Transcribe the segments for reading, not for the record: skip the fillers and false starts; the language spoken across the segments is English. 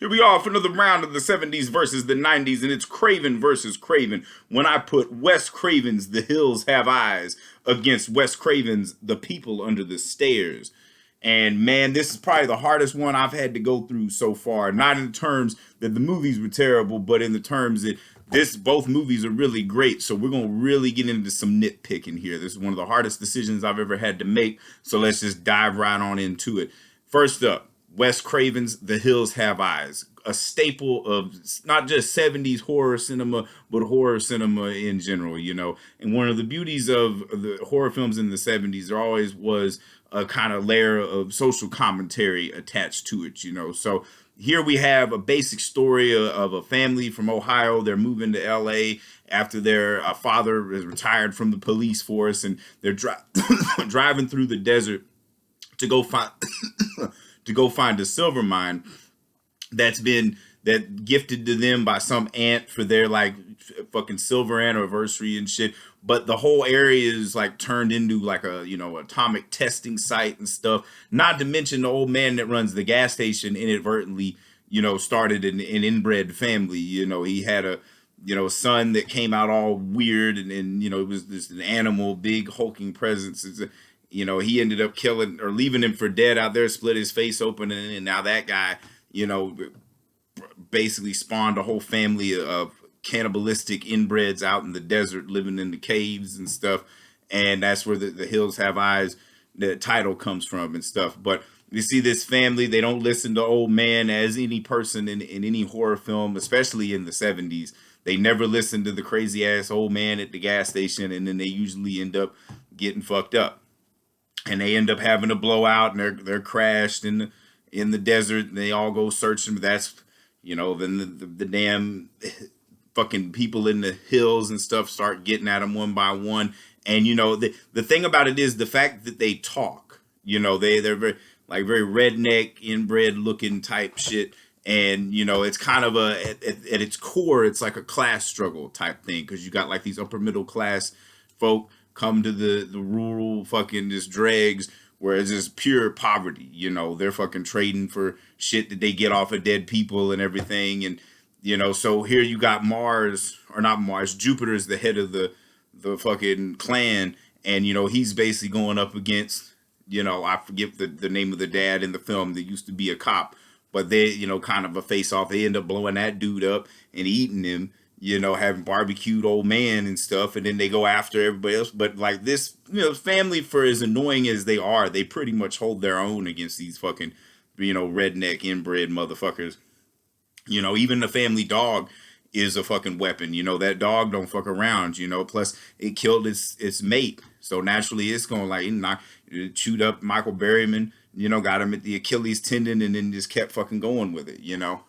Here we are for another round of the 70s versus the 90s, and it's Craven versus Craven. When I put Wes Craven's The Hills Have Eyes against Wes Craven's The People Under the Stairs. And man, this is probably the hardest one I've had to go through so far. Not in terms that the movies were terrible, but in the terms that both movies are really great. So we're gonna really get into some nitpicking here. This is one of the hardest decisions I've ever had to make. So let's just dive right on into it. First up, Wes Craven's The Hills Have Eyes, a staple of not just 70s horror cinema, but horror cinema in general, you know. And one of the beauties of the horror films in the 70s, there always was a kind of layer of social commentary attached to it, you know. So here we have a basic story of a family from Ohio. They're moving to LA after their father is retired from the police force, and they're driving through the desert to go find a silver mine that gifted to them by some aunt for their like fucking silver anniversary and shit. But the whole area is like turned into like a, you know, atomic testing site and stuff. Not to mention the old man that runs the gas station inadvertently, you know, started an inbred family. You know, he had a, you know, son that came out all weird, and you know, it was just an animal, big hulking presence. You know, he ended up killing or leaving him for dead out there, split his face open, and now that guy, you know, basically spawned a whole family of cannibalistic inbreds out in the desert, living in the caves and stuff. And that's where the Hills Have Eyes, the title comes from and stuff. But you see this family, they don't listen to old man, as any person in any horror film, especially in the 70s. They never listen to the crazy ass old man at the gas station, and then they usually end up getting fucked up. And they end up having a blowout, and they're crashed in the desert, and they all go searching. That's, you know, then the damn fucking people in the hills and stuff start getting at them one by one. And you know, the thing about it is the fact that they talk. You know, they're very redneck, inbred looking type shit. And you know, it's kind of at its core, it's like a class struggle type thing, because you got like these upper middle class folk come to the rural fucking just dregs where it's just pure poverty. You know, they're fucking trading for shit that they get off of dead people and everything. And you know, so here you got Jupiter's the head of the fucking clan, and you know, he's basically going up against, you know, I forget the name of the dad in the film that used to be a cop, but they, you know, kind of a face off. They end up blowing that dude up and eating him, you know, having barbecued old man and stuff, and then they go after everybody else. But like this, you know, family, for as annoying as they are, they pretty much hold their own against these fucking, you know, redneck inbred motherfuckers. You know, even the family dog is a fucking weapon. You know, that dog don't fuck around, you know, plus it killed its mate. So naturally it's going like, it chewed up Michael Berryman, you know, got him at the Achilles tendon, and then just kept fucking going with it, you know.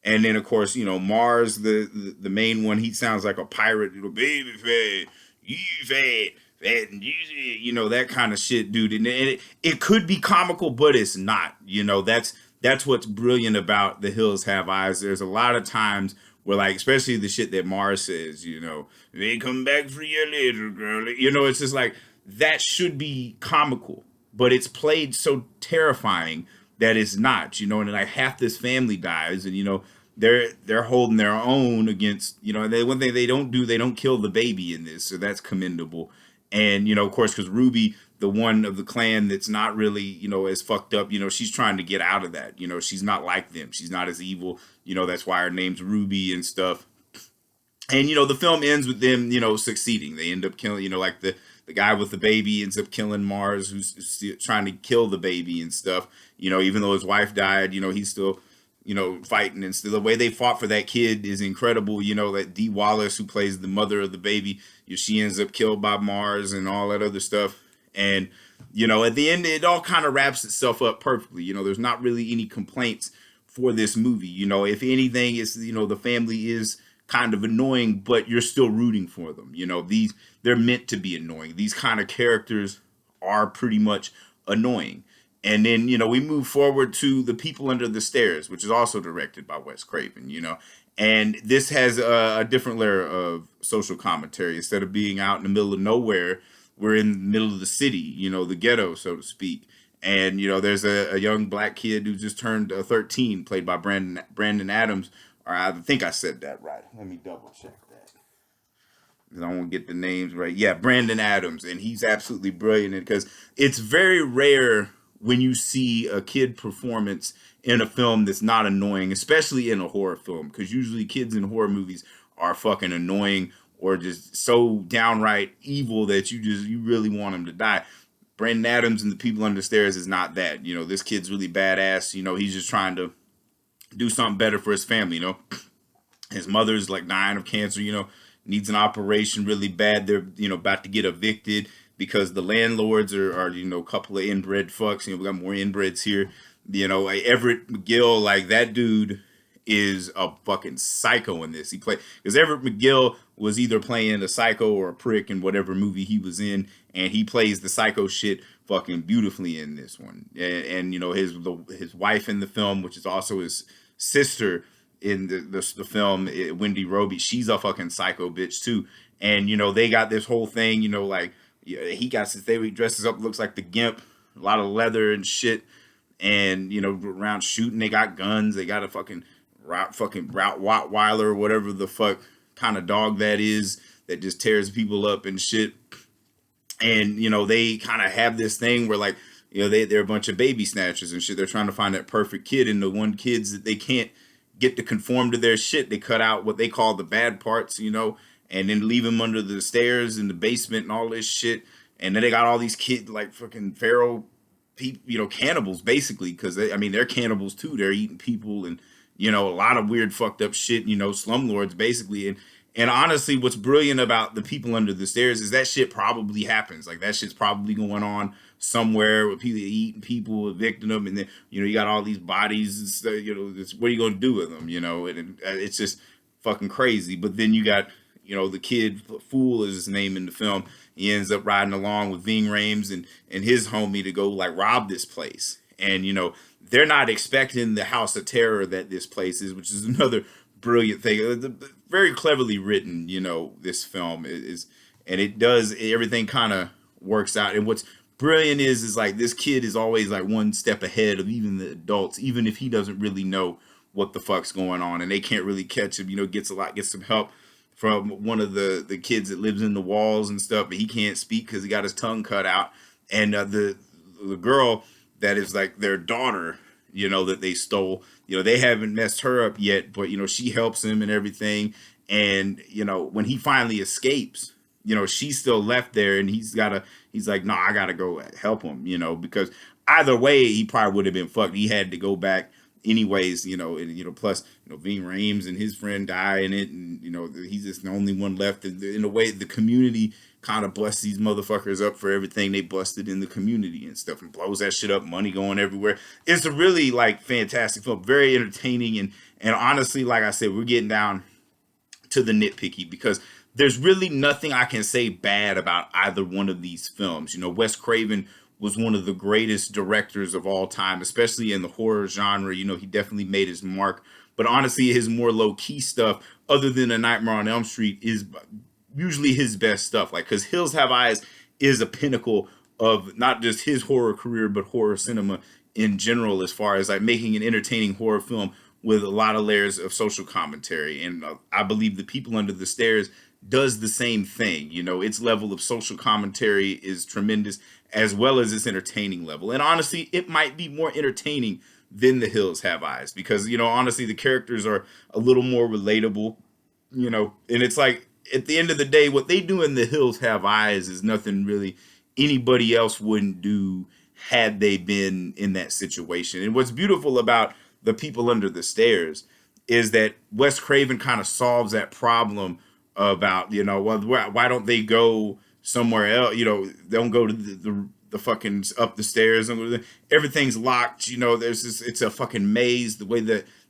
And then of course, you know, Mars, the main one, he sounds like a pirate, you know, baby fat, you fat, and you know, that kind of shit, dude. And it could be comical, but it's not. You know, that's what's brilliant about The Hills Have Eyes. There's a lot of times where, like, especially the shit that Mars says, you know, they come back for you later, girl. You know, it's just like, that should be comical, but it's played so terrifying that it's not, you know. And like half this family dies, and you know, they're holding their own against, you know, one thing they don't kill the baby in this, so that's commendable. And you know, of course, because Ruby, the one of the clan that's not really, you know, as fucked up, you know, she's trying to get out of that. You know, she's not like them, she's not as evil, you know, that's why her name's Ruby and stuff. And you know, the film ends with them, you know, succeeding. They end up killing, you know, like the guy with the baby ends up killing Mars, who's trying to kill the baby and stuff. You know, even though his wife died, you know, he's still, you know, fighting. And still, the way they fought for that kid is incredible. You know, that Dee Wallace, who plays the mother of the baby, you know, she ends up killed by Mars and all that other stuff. And you know, at the end, it all kind of wraps itself up perfectly. You know, there's not really any complaints for this movie. You know, if anything, it's, you know, the family is kind of annoying, but you're still rooting for them. You know, they're meant to be annoying. These kind of characters are pretty much annoying. And then, you know, we move forward to The People Under the Stairs, which is also directed by Wes Craven, you know. And this has a different layer of social commentary. Instead of being out in the middle of nowhere, we're in the middle of the city, you know, the ghetto, so to speak. And there's a young black kid who just turned 13, played by Brandon Adams. Or I think I said that right. Let me double check that. I won't get the names right. Yeah, Brandon Adams, and he's absolutely brilliant because it's very rare when you see a kid performance in a film that's not annoying, especially in a horror film, because usually kids in horror movies are fucking annoying or just so downright evil that you really want them to die. Brandon Adams and the people under the stairs is not that. This kid's really badass. He's just trying to do something better for his family. His mother's like dying of cancer. Needs an operation really bad. They're about to get evicted because the landlords are a couple of inbred fucks. We got more inbreds here. Everett McGill, like that dude is a fucking psycho in this. He played because Everett McGill was either playing a psycho or a prick in whatever movie he was in, and he plays the psycho shit fucking beautifully in this one. And his wife in the film, which is also his sister in the film, Wendy Roby, she's a fucking psycho bitch too. And they got this whole thing, like he got since they dresses up, looks like the Gimp, a lot of leather and shit. And around shooting, they got guns. They got a fucking route Rottweiler or whatever the fuck kind of dog that is that just tears people up and shit. And they kind of have this thing where like they're a bunch of baby snatchers and shit. They're trying to find that perfect kid, and the one kids that they can't get to conform to their shit, they cut out what they call the bad parts, and then leave them under the stairs in the basement and all this shit. And then they got all these kids like fucking feral cannibals basically, because they're cannibals too. They're eating people and a lot of weird fucked up shit, slumlords basically. And honestly, what's brilliant about the people under the stairs is that shit probably happens. Like that shit's probably going on somewhere with people eating people, evicting them, and then you got all these bodies and stuff. What are you gonna do with them? And it's just fucking crazy. But then you got the kid, Fool is his name in the film. He ends up riding along with Ving Rhames and his homie to go like rob this place. And they're not expecting the house of terror that this place is, which is another brilliant thing. Very cleverly written, this film is, and it does everything kind of works out. And what's brilliant is like this kid is always like one step ahead of even the adults, even if he doesn't really know what the fuck's going on, and they can't really catch him. Gets some help from one of the kids that lives in the walls and stuff, but he can't speak because he got his tongue cut out. And the girl that is like their daughter, that they stole, they haven't messed her up yet, but she helps him and everything. And when he finally escapes, she's still left there, and he's like, no, I gotta go help him, because either way he probably would have been fucked. He had to go back anyways, and plus Ving Rhames and his friend die in it, and he's just the only one left. And in a way, the community kind of busts these motherfuckers up for everything they busted in the community and stuff, and blows that shit up, money going everywhere. It's a really like fantastic film, very entertaining, and honestly, like I said, we're getting down to the nitpicky because there's really nothing I can say bad about either one of these films. Wes Craven was one of the greatest directors of all time, especially in the horror genre. He definitely made his mark. But honestly, his more low-key stuff, other than A Nightmare on Elm Street, is usually his best stuff. Like, because Hills Have Eyes is a pinnacle of not just his horror career, but horror cinema in general, as far as like making an entertaining horror film with a lot of layers of social commentary. And I believe The People Under the Stairs does the same thing. Its level of social commentary is tremendous, as well as its entertaining level. And honestly, it might be more entertaining than The Hills Have Eyes, because honestly, the characters are a little more relatable, and it's like at the end of the day, what they do in The Hills Have Eyes is nothing really anybody else wouldn't do had they been in that situation. And what's beautiful about The People Under the Stairs is that Wes Craven kind of solves that problem about, well, why don't they go somewhere else? They don't go to the fucking up the stairs. Everything's locked. There's this, it's a fucking maze. The way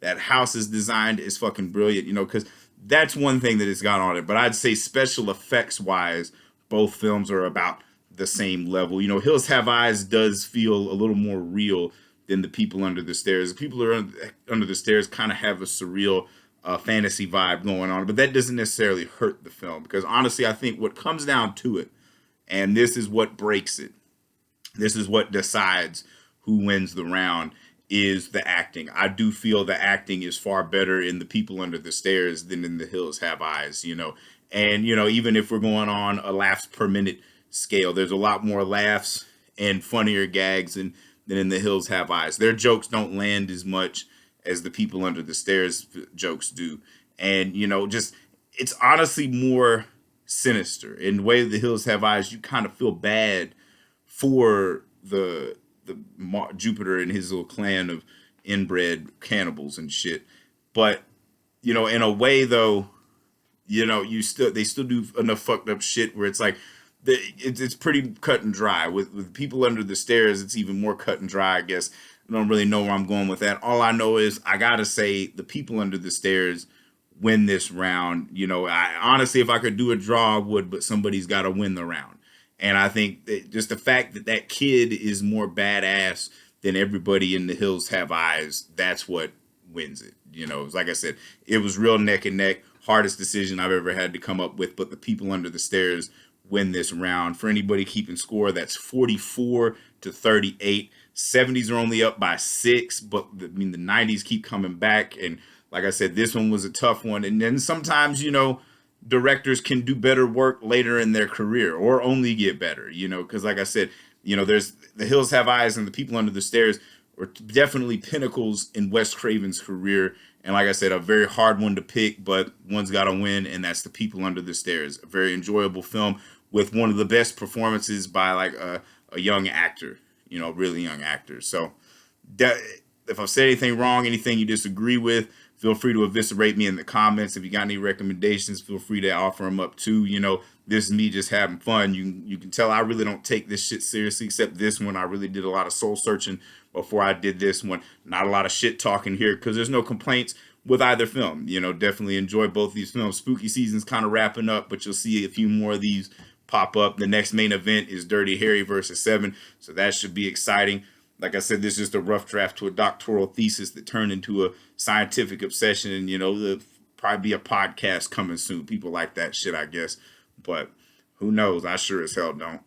that house is designed is fucking brilliant, because that's one thing that it's got on it. But I'd say special effects wise, both films are about the same level. Hills Have Eyes does feel a little more real than The People Under the Stairs. The People Are Under the Stairs kind of have a surreal fantasy vibe going on, but that doesn't necessarily hurt the film, because honestly, I think what comes down to it, and this is what breaks it, this is what decides who wins the round is the acting. I do feel the acting is far better in The People Under the Stairs than in The Hills Have Eyes, you know. And, you know, even if we're going on a laughs per minute scale, there's a lot more laughs and funnier gags than in The Hills Have Eyes. Their jokes don't land as much as The People Under the Stairs jokes do. And, you know, just it's honestly more sinister. In the way The Hills Have Eyes, you kind of feel bad for Jupiter and his little clan of inbred cannibals and shit. But, you know, in a way though, you know, they still do enough fucked up shit where it's like it's pretty cut and dry. With People Under the Stairs, it's even more cut and dry, I guess. I don't really know where I'm going with that. All I know is I gotta say The People Under the Stairs win this round. You know, I honestly, if I could do a draw, I would, but somebody's got to win the round. And I think that just the fact that that kid is more badass than everybody in The Hills Have Eyes, that's what wins it. You know, like I said, it was real neck and neck. Hardest decision I've ever had to come up with, but The People Under the Stairs win this round. For anybody keeping score, that's 44-38. 70s are only up by 6, but I mean the 90s keep coming back. And like I said, this one was a tough one. And then sometimes, you know, directors can do better work later in their career or only get better, you know, because like I said, you know, there's The Hills Have Eyes and The People Under the Stairs were definitely pinnacles in Wes Craven's career. And like I said, a very hard one to pick, but one's got to win, and that's The People Under the Stairs. A very enjoyable film with one of the best performances by like a young actor, you know, really young actor. So if I've said anything wrong, anything you disagree with, feel free to eviscerate me in the comments. If you got any recommendations, feel free to offer them up too. You know, this is me just having fun. You can tell I really don't take this shit seriously, except this one. I really did a lot of soul searching before I did this one. Not a lot of shit talking here because there's no complaints with either film. You know, definitely enjoy both these films. Spooky season's kind of wrapping up, but you'll see a few more of these pop up. The next main event is Dirty Harry versus Seven, so that should be exciting. Like I said, this is just a rough draft to a doctoral thesis that turned into a scientific obsession. And, you know, there'll probably be a podcast coming soon. People like that shit, I guess. But who knows? I sure as hell don't.